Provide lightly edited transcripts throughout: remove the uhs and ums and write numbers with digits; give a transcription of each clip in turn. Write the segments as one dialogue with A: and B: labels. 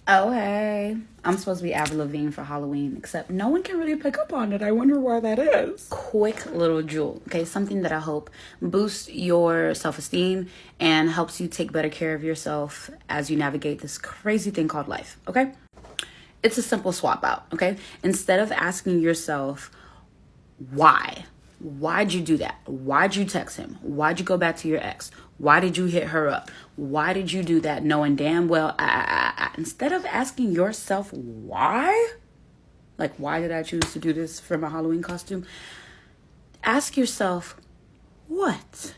A: Oh, hey. I'm supposed to be Avril Lavigne for Halloween, except no one can really pick up on it. I wonder why that is. Quick little jewel, okay? Something that I hope boosts your self-esteem and helps you take better care of yourself as you navigate this crazy thing called life, okay? It's a simple swap out, okay? Instead of asking yourself, why? Why'd you do that? Why'd you text him? Why'd you go back to your ex? Why did you hit her up? Why did you do that knowing damn well, instead of asking yourself why, like why did I choose to do this for my Halloween costume? Ask yourself, what?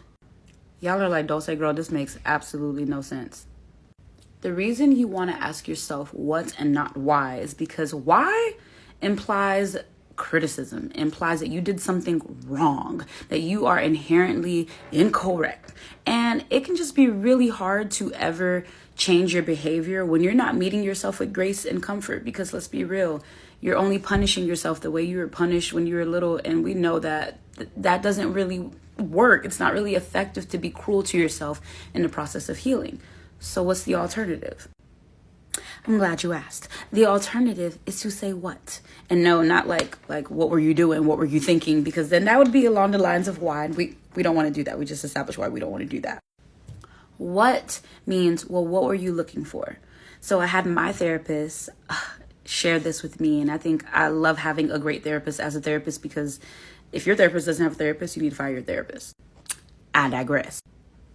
A: Y'all are like, don't say girl, this makes absolutely no sense. The reason you want to ask yourself what and not why is because why implies criticism, implies that you did something wrong, that you are inherently incorrect. And it can just be really hard to ever change your behavior when you're not meeting yourself with grace and comfort, because let's be real, you're only punishing yourself the way you were punished when you were little, and we know that that doesn't really work. It's not really effective to be cruel to yourself in the process of healing. So what's the alternative? I'm glad you asked. The alternative is to say what? And no, not like what were you doing? What were you thinking? Because then that would be along the lines of why. And we don't want to do that. We just established why we don't want to do that. What means, well, what were you looking for? So I had my therapist share this with me. And I think I love having a great therapist as a therapist, because if your therapist doesn't have a therapist, you need to fire your therapist. I digress.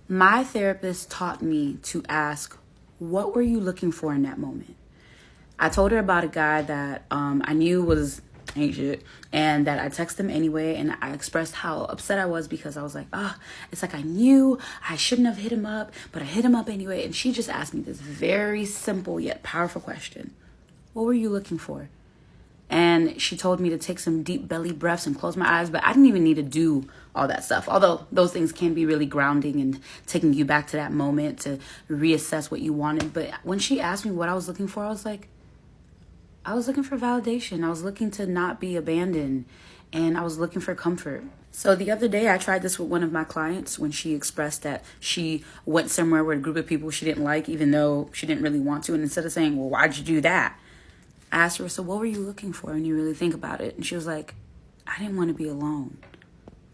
A: My therapist taught me to ask, what were you looking for in that moment? I told her about a guy that I knew ain't shit, and that I texted him anyway, and I expressed how upset I was because I was like, it's like I knew I shouldn't have hit him up, but I hit him up anyway. And she just asked me this very simple yet powerful question. What were you looking for? And she told me to take some deep belly breaths and close my eyes, but I didn't even need to do all that stuff. Although those things can be really grounding and taking you back to that moment to reassess what you wanted. But when she asked me what I was looking for, I was looking for validation. I was looking to not be abandoned, and I was looking for comfort. So the other day I tried this with one of my clients when she expressed that she went somewhere with a group of people she didn't like, even though she didn't really want to. And instead of saying, well, why'd you do that? I asked her, so what were you looking for when you really think about it? And she was like, I didn't want to be alone.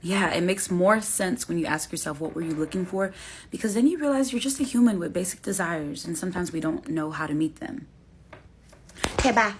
A: Yeah, it makes more sense when you ask yourself, what were you looking for? Because then you realize you're just a human with basic desires, and sometimes we don't know how to meet them. Okay, bye.